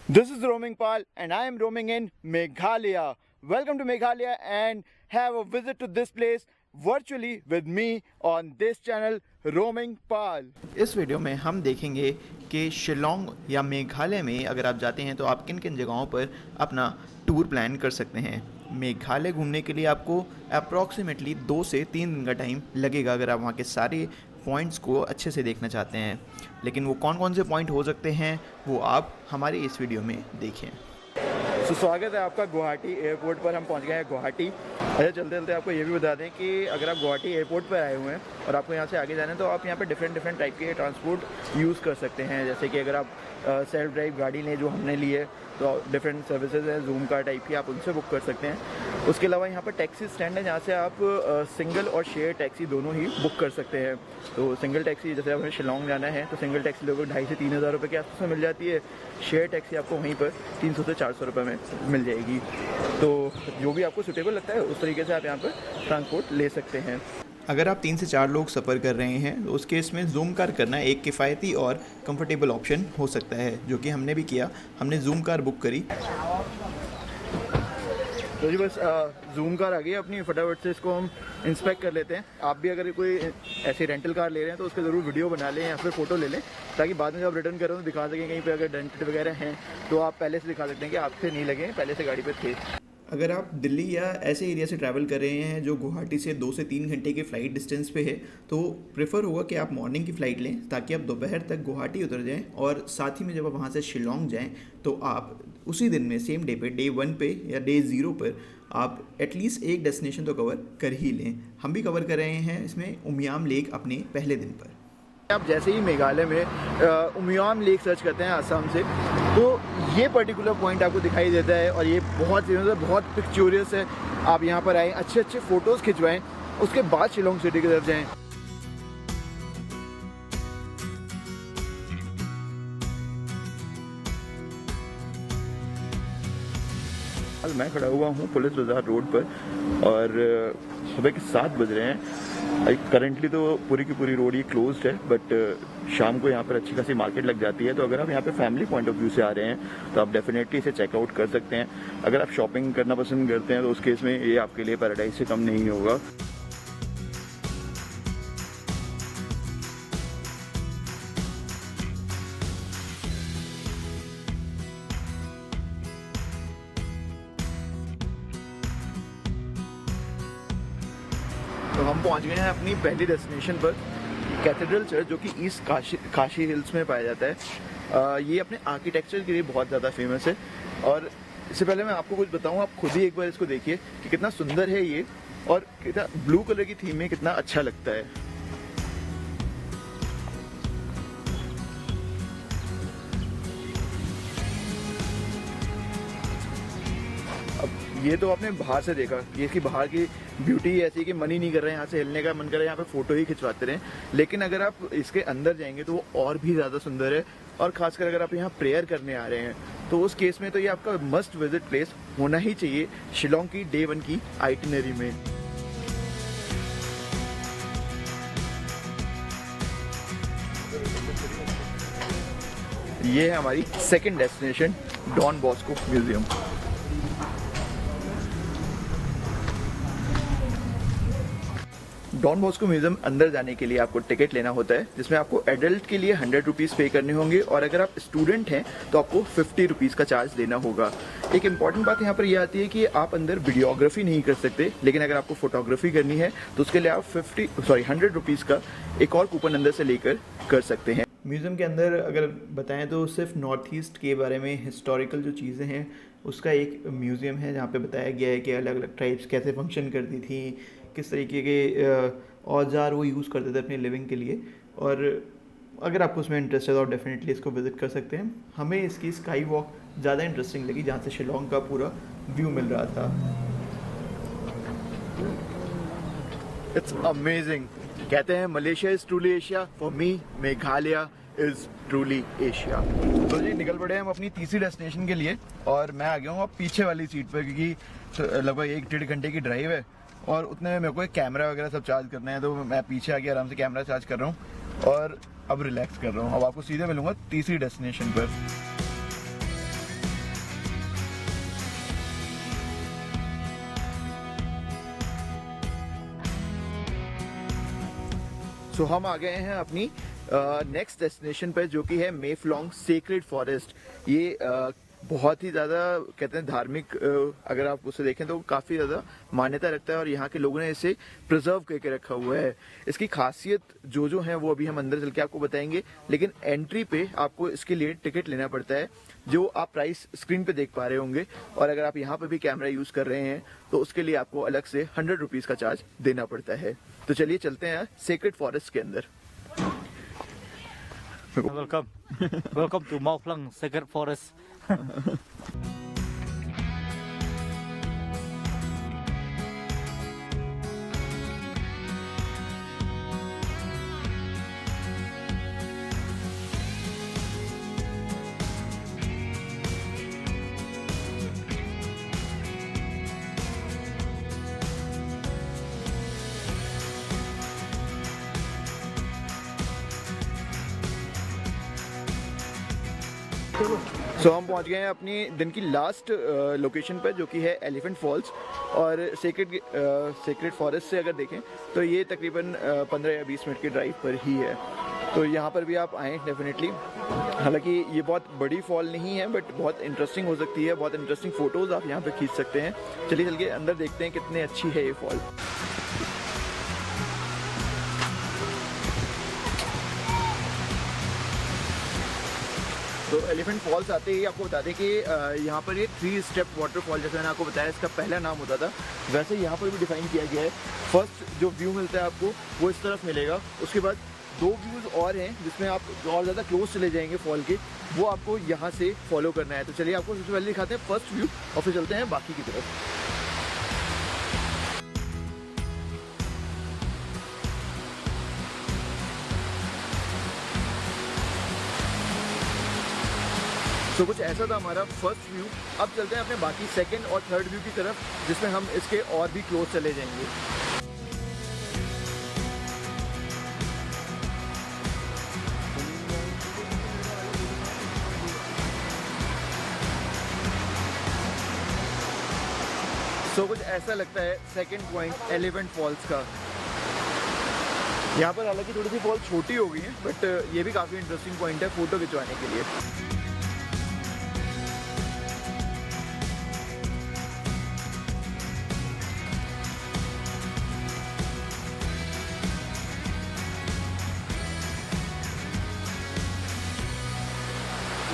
This is Roaming Pal and I am roaming in Meghalaya. Welcome to Meghalaya and have a visit to this place virtually with me on this channel Roaming Pal. इस video में हम देखेंगे कि शिलोंग या मेघालय में अगर आप जाते हैं तो आप किन किन जगहों पर अपना टूर प्लान कर सकते हैं। मेघालय घूमने के लिए आपको अप्रॉक्सीमेटली 2 से 3 दिन का टाइम लगेगा अगर आप वहाँ के सारे पॉइंट्स को अच्छे से देखना चाहते हैं। लेकिन वो कौन कौन से पॉइंट हो सकते हैं वो आप हमारे इस वीडियो में देखें। तो स्वागत है आपका गुवाहाटी एयरपोर्ट पर। हम पहुंच गए हैं गुवाहाटी। अच्छा, चलते चलते आपको ये भी बता दें कि अगर आप गुवाहाटी एयरपोर्ट पर आए हुए हैं और आपको यहाँ से आगे जाना है तो आप यहाँ पे डिफरेंट टाइप के ट्रांसपोर्ट यूज़ कर सकते हैं। जैसे कि अगर आप सेल्फ ड्राइव गाड़ी लें जो हमने ली है तो डिफरेंट सर्विसेज है जूम कार टाइप की, आप उनसे बुक कर सकते हैं। उसके अलावा यहाँ पर टैक्सी स्टैंड है जहाँ से आप सिंगल और शेयर टैक्सी दोनों ही बुक कर सकते हैं। तो सिंगल टैक्सी जैसे हमें शिलोंग जाना है तो सिंगल टैक्सी लगभग 2,500 से 3,000 रुपये के आसपास में मिल जाती है। शेयर टैक्सी आपको वहीं पर 300 से 400 रुपये में मिल जाएगी। तो जो भी आपको सूटेबल लगता है उस तरीके से आप यहाँ पर ट्रांसपोर्ट ले सकते हैं। अगर आप 3 से 4 लोग सफ़र कर रहे हैं तो उस केस में जूम कार करना एक किफ़ायती और कंफर्टेबल ऑप्शन हो सकता है, जो कि हमने भी किया। हमने जूम कार बुक करी तो जी बस जूम कार आ गई अपनी। फटाफट से इसको हम इंस्पेक्ट कर लेते हैं। आप भी अगर कोई ऐसी रेंटल कार ले रहे हैं तो उसका ज़रूर वीडियो बना लें या फिर फ़ोटो ले लें, ताकि बाद में जब रिटर्न करें तो दिखा सकें। कहीं पे अगर डेंट वगैरह हैं तो आप पहले से दिखा सकते हैं कि आपसे नहीं लगे, पहले से गाड़ी पे थे। अगर आप दिल्ली या ऐसे एरिया से ट्रैवल कर रहे हैं जो गुवाहाटी से 2 से 3 घंटे के फ़्लाइट डिस्टेंस पे है तो प्रेफर होगा कि आप मॉर्निंग की फ़्लाइट लें ताकि आप दोपहर तक गुवाहाटी उतर जाएं और साथ ही में जब आप वहाँ से शिलोंग जाएं तो आप उसी दिन में सेम डे पे, डे 1 पे या डे 0 पर आप एटलीस्ट एक डेस्टिनेशन तो कवर कर ही लें। हम भी कवर कर रहे हैं इसमें उमियाम लेक अपने पहले दिन पर। आप जैसे ही मेघालय में उमियाम लेक सर्च करते हैं आसाम से तो ये पर्टिकुलर पॉइंट आपको दिखाई देता है और ये बहुत पिक्चोरियस है। आप यहाँ पर आएँ, अच्छे फ़ोटोज़ खिंचवाएं, उसके बाद शिलोंग सिटी की तरफ जाएँ। मैं खड़ा हुआ हूँ पुलिस बाजार रोड पर और सुबह के 7 बज रहे हैं। करंटली तो पूरी की पूरी रोड ये क्लोज्ड है, बट शाम को यहाँ पर अच्छी खासी मार्केट लग जाती है। तो अगर आप यहाँ पे फैमिली पॉइंट ऑफ व्यू से आ रहे हैं तो आप डेफिनेटली इसे चेकआउट कर सकते हैं। अगर आप शॉपिंग करना पसंद करते हैं तो उस केस में ये आपके लिए पैराडाइज से कम नहीं होगा। तो हम पहुंच गए हैं अपनी पहली डेस्टिनेशन पर, कैथेड्रल चर्च, जो कि ईस्ट काशी हिल्स में पाया जाता है। ये अपने आर्किटेक्चर के लिए बहुत ज़्यादा फेमस है। और इससे पहले मैं आपको कुछ बताऊं, आप खुद ही एक बार इसको देखिए कि कितना सुंदर है ये और कितना ब्लू कलर की थीम में कितना अच्छा लगता है। ये तो आपने बाहर से देखा, ये इसकी बाहर की ब्यूटी ऐसी कि मन ही नहीं कर रहा है यहाँ से हिलने का, मन कर रहा है यहाँ पे फ़ोटो ही खिंचवाते रहें। लेकिन अगर आप इसके अंदर जाएंगे तो वो और भी ज़्यादा सुंदर है। और ख़ासकर अगर आप यहाँ प्रेयर करने आ रहे हैं तो उस केस में तो ये आपका मस्ट विजिट प्लेस होना ही चाहिए शिलोंग की डे 1 की आइटिनरी में। ये है हमारी second destination, Don Bosco museum. Don Bosco museum अंदर जाने के लिए आपको टिकट लेना होता है, जिसमें आपको एडल्ट के लिए 100 रुपीज़ पे करने होंगे और अगर आप स्टूडेंट हैं तो आपको 50 रुपीज़ का चार्ज देना होगा। एक इम्पॉर्टेंट बात यहाँ पर यह आती है कि आप अंदर वीडियोग्राफी नहीं कर सकते, लेकिन अगर आपको फोटोग्राफी करनी है तो उसके लिए आप 100 रुपीज़ का एक और कूपन अंदर से लेकर कर सकते हैं। म्यूज़ियम के अंदर अगर बताएं तो सिर्फ नॉर्थ ईस्ट के बारे में हिस्टोरिकल जो चीज़ें हैं उसका एक म्यूज़ियम है जहाँ पे बताया गया है कि अलग अलग ट्राइब्स कैसे फंक्शन करती थी, किस तरीके के औजार वो यूज़ करते थे अपनी लिविंग के लिए। और अगर आपको उसमें इंटरेस्ट है तो डेफिनेटली इसको विज़िट कर सकते हैं। हमें इसकी स्काई वॉक ज़्यादा इंटरेस्टिंग लगी जहाँ से शिलोंग का पूरा व्यू मिल रहा था। It's amazing. कहते हैं Malaysia is truly Asia, for me Meghalaya is truly Asia. तो जी निकल पड़े हम अपनी तीसरी डेस्टिनेशन के लिए और मैं आ गया हूँ अब पीछे वाली सीट पर, क्योंकि लगभग 1-1.5 घंटे की ड्राइव है और उतने में मेरे को एक कैमरा वगैरह सब चार्ज करना है। तो मैं पीछे आके आराम से कैमरा चार्ज कर रहा हूँ और अब रिलैक्स कर रहा हूँ। अब आपको सीधे मिलूंगा तीसरी डेस्टिनेशन पर। सो हम आ गए हैं अपनी नेक्स्ट डेस्टिनेशन पर, जो कि है मेफलॉन्ग सेक्रेड फॉरेस्ट। ये बहुत ही ज़्यादा कहते हैं धार्मिक, अगर आप उसे देखें तो काफ़ी ज़्यादा मान्यता रखता है और यहाँ के लोगों ने इसे प्रिजर्व करके रखा हुआ है। इसकी खासियत जो है वो अभी हम अंदर चल के आपको बताएंगे, लेकिन एंट्री पे आपको इसके लिए टिकट लेना पड़ता है, जो आप प्राइस स्क्रीन पे देख पा रहे होंगे। और अगर आप यहाँ पे भी कैमरा यूज़ कर रहे हैं तो उसके लिए आपको अलग से 100 रुपीज़ का चार्ज देना पड़ता है। तो चलिए चलते हैं सेक्रेड फॉरेस्ट के अंदर। Welcome to Maoflang Sacred Forest. सो हम पहुंच गए हैं अपनी दिन की लास्ट लोकेशन पर, जो कि है एलिफेंट फॉल्स। और सेक्रेड फॉरेस्ट से अगर देखें तो ये तकरीबन 15 या 20 मिनट के ड्राइव पर ही है। तो यहाँ पर भी आप आएँ डेफिनेटली। हालांकि ये बहुत बड़ी फॉल नहीं है, बट बहुत इंटरेस्टिंग हो सकती है। बहुत इंटरेस्टिंग फ़ोटोज़ आप यहाँ पर खींच सकते हैं। चलिए चल के अंदर देखते हैं कितनी अच्छी है ये फॉल। तो एलिफेंट फॉल्स आते ही आपको बता दें कि यहाँ पर ये 3 स्टेप वाटरफॉल, जैसे मैंने आपको बताया, इसका पहला नाम होता था, वैसे यहाँ पर भी डिफाइन किया गया है। फर्स्ट जो व्यू मिलता है आपको वो इस तरफ मिलेगा। उसके बाद 2 व्यूज़ और हैं जिसमें आप जो और ज़्यादा क्लोज चले जाएंगे फॉल के, वो आपको यहाँ से फॉलो करना है। तो चलिए आपको सबसे पहले दिखाते हैं फर्स्ट व्यू और फिर चलते हैं बाकी की तरफ। तो कुछ ऐसा था हमारा फर्स्ट व्यू। अब चलते हैं अपने बाकी सेकंड और थर्ड व्यू की तरफ, जिसमें हम इसके और भी क्लोज चले जाएंगे। तो कुछ ऐसा लगता है सेकंड पॉइंट एलिफेंट फॉल्स का। यहाँ पर हालांकि थोड़ी सी फॉल छोटी हो गई है, बट ये भी काफ़ी इंटरेस्टिंग पॉइंट है फ़ोटो खिंचवाने के लिए।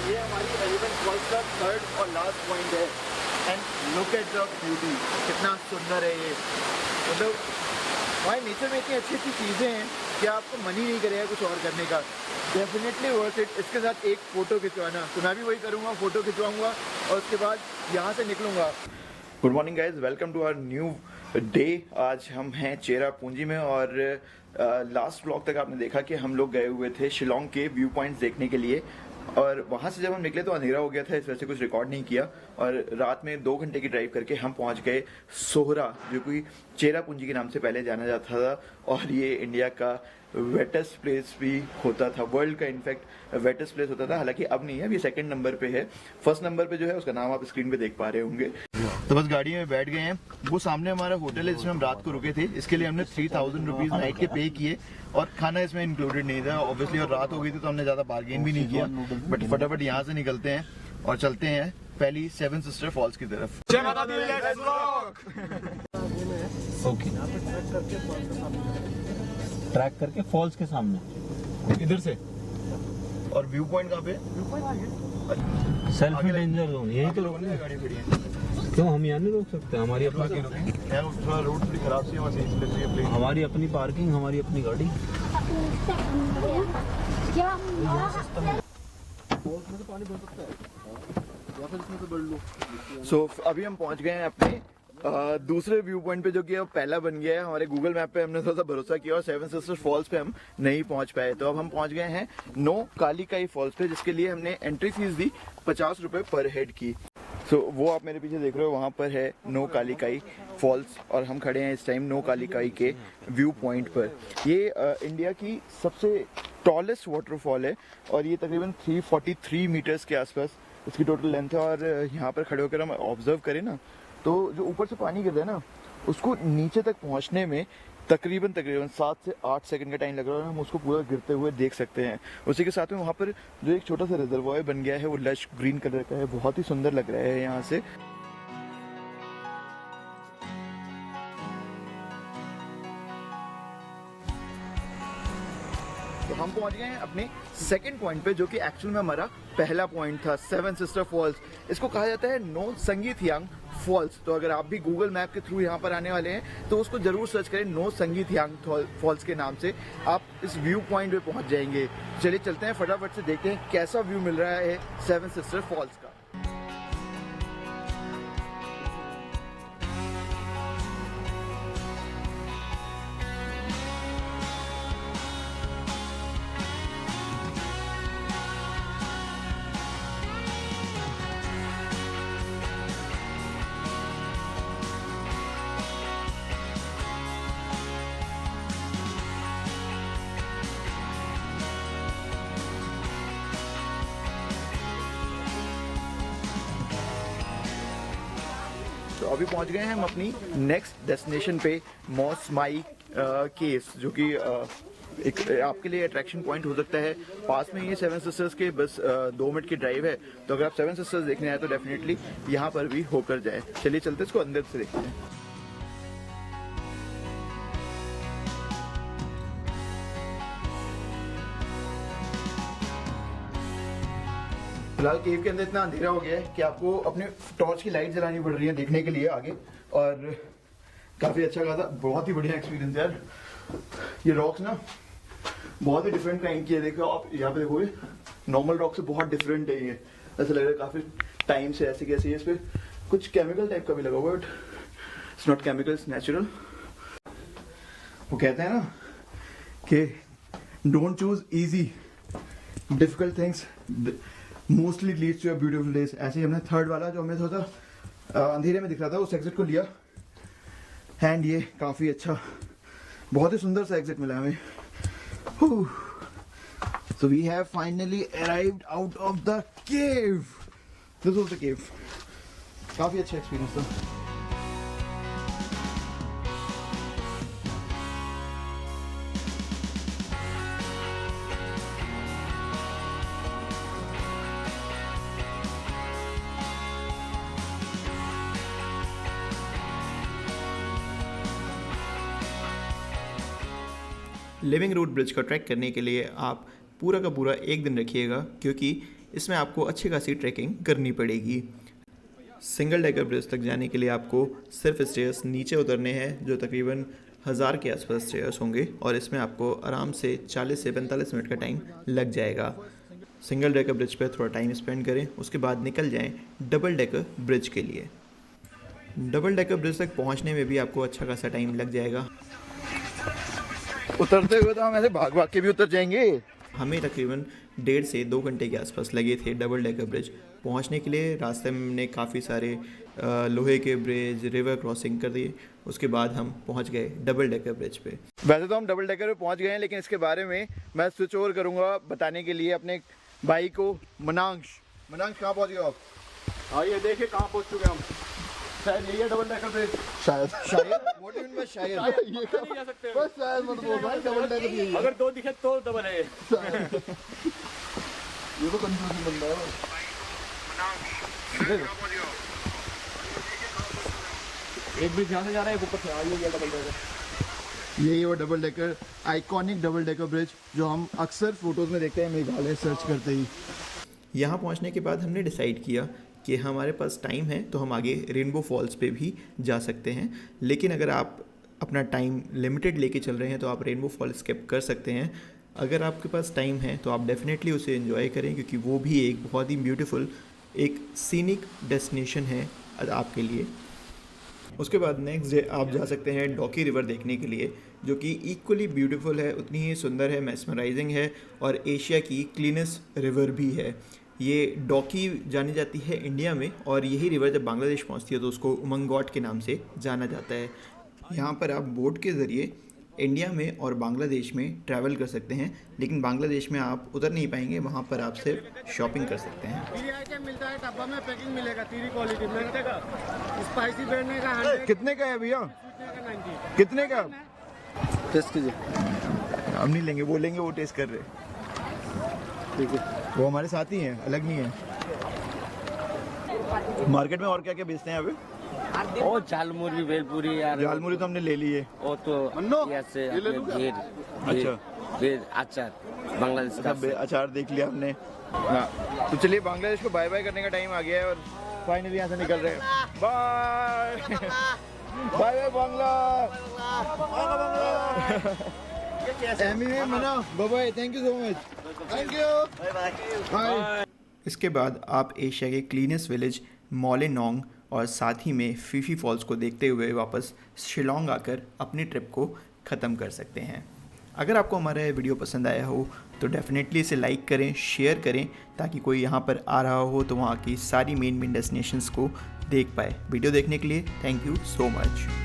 ये हमारी एलिफेंट फॉल्स का थर्ड और लास्ट पॉइंट है। And look at the beauty, कितना सुंदर है ये। मतलब हमारे नेचर में इतनी अच्छी अच्छी चीज़ें हैं कि आपको मन ही नहीं करेगा कुछ और करने का। Definitely worth it. इसके साथ एक फ़ोटो खिंचवाना, तो मैं भी वही करूँगा, फ़ोटो खिंचवाऊँगा और उसके बाद यहाँ से निकलूँगा। Good morning guys, welcome to our new day. आज हम हैं चेरापूंजी में और लास्ट व्लॉग तक आपने देखा कि हम लोग गए हुए थे शिलोंग के व्यू पॉइंट्स देखने के लिए। और वहाँ से जब हम निकले तो अंधेरा हो गया था, इस वजह से कुछ रिकॉर्ड नहीं किया। और रात में 2 घंटे की ड्राइव करके हम पहुँच गए सोहरा, जो कि चेरापूंजी के नाम से पहले जाना जाता था। और ये इंडिया का वेटेस्ट प्लेस भी होता था, वर्ल्ड का इनफैक्ट वेटेस्ट प्लेस होता था। हालांकि अब नहीं है, अब ये 2nd नंबर पे है। फर्स्ट नंबर पे जो है उसका नाम आप स्क्रीन पे देख पा रहे होंगे। तो बस गाड़ी में बैठ गए हैं। वो सामने हमारा होटल है जिसमें हम रात को रुके थे। इसके लिए हमने 3000 रुपीज़ नाइट के पे किए और खाना इसमें इंक्लूडेड नहीं था ऑब्वियसली। और रात हो गई थी तो हमने ज़्यादा बार्गेन भी नहीं किया। बट फटाफट यहाँ से निकलते हैं और चलते हैं पहली 7 सिस्टर फॉल्स की तरफ। ओके, ट्रैक करके फॉल्स के सामने इधर से। और व्यू पॉइंट कहाँ पे? सेल्फी डेंजर जोन यही तो। गाड़ी खड़ी है। क्यों हम यहाँ नहीं रोक सकते? हमारी अपनी थोड़ा रोड थोड़ी खराब सी, वहाँ से लग रही है प्लेन। हमारी अपनी पार्किंग, हमारी अपनी गाड़ी। सो अभी हम पहुंच गए हैं अपने दूसरे व्यू पॉइंट पे, जो कि अब पहला बन गया है। हमारे गूगल मैप पे हमने थोड़ा सा भरोसा किया और 7 सिस्टर फॉल्स पे हम नहीं पहुंच पाए। तो अब हम पहुंच गए हैं नो कालीकाई फॉल्स पे, जिसके लिए हमने एंट्री फीस दी 50 रुपए पर हेड की। सो वो आप मेरे पीछे देख रहे हो, वहाँ पर है नो कालीकाई फॉल्स और हम खड़े हैं इस टाइम नो कालीकाई के व्यू पॉइंट पर। ये इंडिया की सबसे टॉलेस्ट वाटरफॉल है और ये तकरीबन 343 मीटर्स के आसपास इसकी टोटल लेंथ है। और यहाँ पर खड़े होकर हम ऑब्जर्व करें ना, तो जो ऊपर से पानी गिरता है ना, उसको नीचे तक पहुँचने में तकरीबन 7 से 8 सेकंड का टाइम लग रहा है, हम उसको पूरा गिरते हुए देख सकते हैं। उसी के साथ में वहाँ पर जो एक छोटा सा रिजर्वॉयर बन गया है वो लश ग्रीन कलर का है, बहुत ही सुंदर लग रहा है यहाँ से। तो हम पहुंच गए हैं अपने सेकंड पॉइंट पे, जो कि एक्चुअल में हमारा पहला पॉइंट था, सेवन सिस्टर फॉल्स। इसको कहा जाता है नो संगीतयांग फॉल्स। तो अगर आप भी गूगल मैप के थ्रू यहाँ पर आने वाले हैं तो उसको जरूर सर्च करें नो संगीतयांग फॉल्स के नाम से, आप इस व्यू पॉइंट पे पहुंच जाएंगे। चलिए चलते हैं, फटाफट से देखते हैं कैसा व्यू मिल रहा है सेवन सिस्टर फॉल्स का। तो अभी पहुंच गए हैं हम अपनी नेक्स्ट डेस्टिनेशन पे, मॉस माई केव्स, जो कि एक आपके लिए अट्रैक्शन पॉइंट हो सकता है। पास में ये सेवन सिस्टर्स के बस 2 मिनट की ड्राइव है, तो अगर आप सेवन सिस्टर्स देखने आए तो डेफिनेटली यहाँ पर भी होकर जाए। चलिए चलते इसको अंदर से देखते हैं। फिलहाल केव के अंदर इतना अंधेरा हो गया है कि आपको अपने टॉर्च की लाइट जलानी पड़ रही है देखने के लिए आगे, और काफ़ी अच्छा खासा, बहुत ही बढ़िया एक्सपीरियंस यार। ये रॉक्स ना बहुत ही डिफरेंट काइंड की है, देखो आप यहाँ पे देखोगे, नॉर्मल रॉक से बहुत डिफरेंट है ये। ऐसा लग रहा है काफ़ी टाइम से ऐसे कैसे, इस पर कुछ केमिकल टाइप का भी लगा हुआ है, but it's not chemical, it's natural. वो कहते हैं ना कि don't choose easy, difficult things mostly leads to a beautiful days. ऐसे ही हमने थर्ड वाला जो हमें थोड़ा सा अंधेरे में दिख रहा था उस एग्जिट को लिया, एंड ये काफ़ी अच्छा, बहुत ही सुंदर सा एग्जिट मिला हमें। So we have finally arrived out of the cave. This was the cave. काफ़ी अच्छा एक्सपीरियंस था। लिविंग रूट ब्रिज का ट्रैक करने के लिए आप पूरा का पूरा एक दिन रखिएगा, क्योंकि इसमें आपको अच्छी खासी ट्रैकिंग करनी पड़ेगी। सिंगल डेकर ब्रिज तक जाने के लिए आपको सिर्फ स्टेयर्स नीचे उतरने हैं, जो तकरीबन 1000 के आसपास स्टेयर्स होंगे, और इसमें आपको आराम से 40 से 45 मिनट का टाइम लग जाएगा। सिंगल डेकर ब्रिज पर थोड़ा टाइम स्पेंड करें, उसके बाद निकल जाएं डबल डेकर ब्रिज के लिए। डबल डेकर ब्रिज तक पहुंचने में भी आपको अच्छा खासा टाइम लग जाएगा। उतरते हुए तो हम ऐसे भाग भाग के भी उतर जाएंगे। हमें तकरीबन 1.5 से 2 घंटे के आसपास लगे थे डबल डेकर ब्रिज पहुंचने के लिए। रास्ते में हमने काफ़ी सारे लोहे के ब्रिज, रिवर क्रॉसिंग कर दिए, उसके बाद हम पहुंच गए डबल डेकर ब्रिज पे। वैसे तो हम डबल डेकर पे पहुंच गए हैं, लेकिन इसके बारे में मैं स्विच ओवर करूंगा बताने के लिए अपने भाई को, मनांश। मनांश, कहाँ पहुंच गए आप? आइए देखिए कहाँ पहुँच चुके हम। शायद यही है डबल डेकर ब्रिज। शायद शायद व्हाट डू मैं शायद ये नहीं जा सकते। बस शायद मत बोल भाई, डबल डेकर यही है। अगर 2 दिखे तो डबल है। ये तो कंफ्यूजन बन रहा है। एक ब्रिज यहाँ से जा रहा है, एक ऊपर से आइए ये डबल डेकर। यही वो double decker, iconic double decker bridge जो हम अक्सर फोटोज में देखते हैं मेघालय सर्च करते ही। यहाँ पहुँचने के बाद हमने डिसाइड किया कि हमारे पास टाइम है तो हम आगे रेनबो फॉल्स पे भी जा सकते हैं, लेकिन अगर आप अपना टाइम लिमिटेड लेके चल रहे हैं तो आप रेनबो फॉल स्किप कर सकते हैं। अगर आपके पास टाइम है तो आप डेफिनेटली उसे एंजॉय करें, क्योंकि वो भी एक बहुत ही ब्यूटीफुल, एक सीनिक डेस्टिनेशन है आपके लिए। उसके बाद नेक्स्ट डे आप जा सकते हैं डॉकी रिवर देखने के लिए, जो कि इक्वली ब्यूटीफुल है, उतनी ही सुंदर है, मैस्मराइजिंग है, और एशिया की क्लीनेस्ट रिवर भी है। ये डॉकी जानी जाती है इंडिया में, और यही रिवर जब बांग्लादेश पहुंचती है तो उसको उमंगॉट के नाम से जाना जाता है। यहाँ पर आप बोट के ज़रिए इंडिया में और बांग्लादेश में ट्रैवल कर सकते हैं, लेकिन बांग्लादेश में आप उतर नहीं पाएंगे, वहाँ पर आप सिर्फ शॉपिंग कर सकते हैं। तीरी आइटम मिलता है, डब्बा में पैकिंग मिलेगा, तीरी क्वालिटी मिलने का, स्पाइसी बैठने का 100, कितने का है भैया? स्वीटनेस का 90। कितने का? टेस्ट कीजिए। हम नहीं लेंगे, वो लेंगे, वो टेस्ट कर रहे। ठीक है। वो हमारे साथ ही हैं, अलग नहीं है। मार्केट में और क्या क्या बेचते हैं अभी? ओ झालमुरी भेलपुरी यार, झालमुरी तो हमने ले ली है। वो तो ऐसे भेड़ अच्छा। भेड़ अचार बांग्लादेश का। सब अचार देख लिया हमने। हाँ, तो चलिए बांग्लादेश को बाय बाय करने का टाइम आ गया है और फाइनली यहाँ से निकल रहे हैं। Bye bye bye Bangla. Bye, thank you so much. Thank you, bye. इसके बाद आप एशिया के क्लीनेस्ट विलेज मोलेनोंग और साथ ही में फीफी फॉल्स को देखते हुए वापस शिलोंग आकर अपनी ट्रिप को ख़त्म कर सकते हैं। अगर आपको हमारा ये वीडियो पसंद आया हो तो डेफिनेटली इसे लाइक करें, शेयर करें, ताकि कोई यहाँ पर आ रहा हो तो वहाँ की सारी मेन डेस्टिनेशंस को देख पाए। वीडियो देखने के लिए थैंक यू सो मच।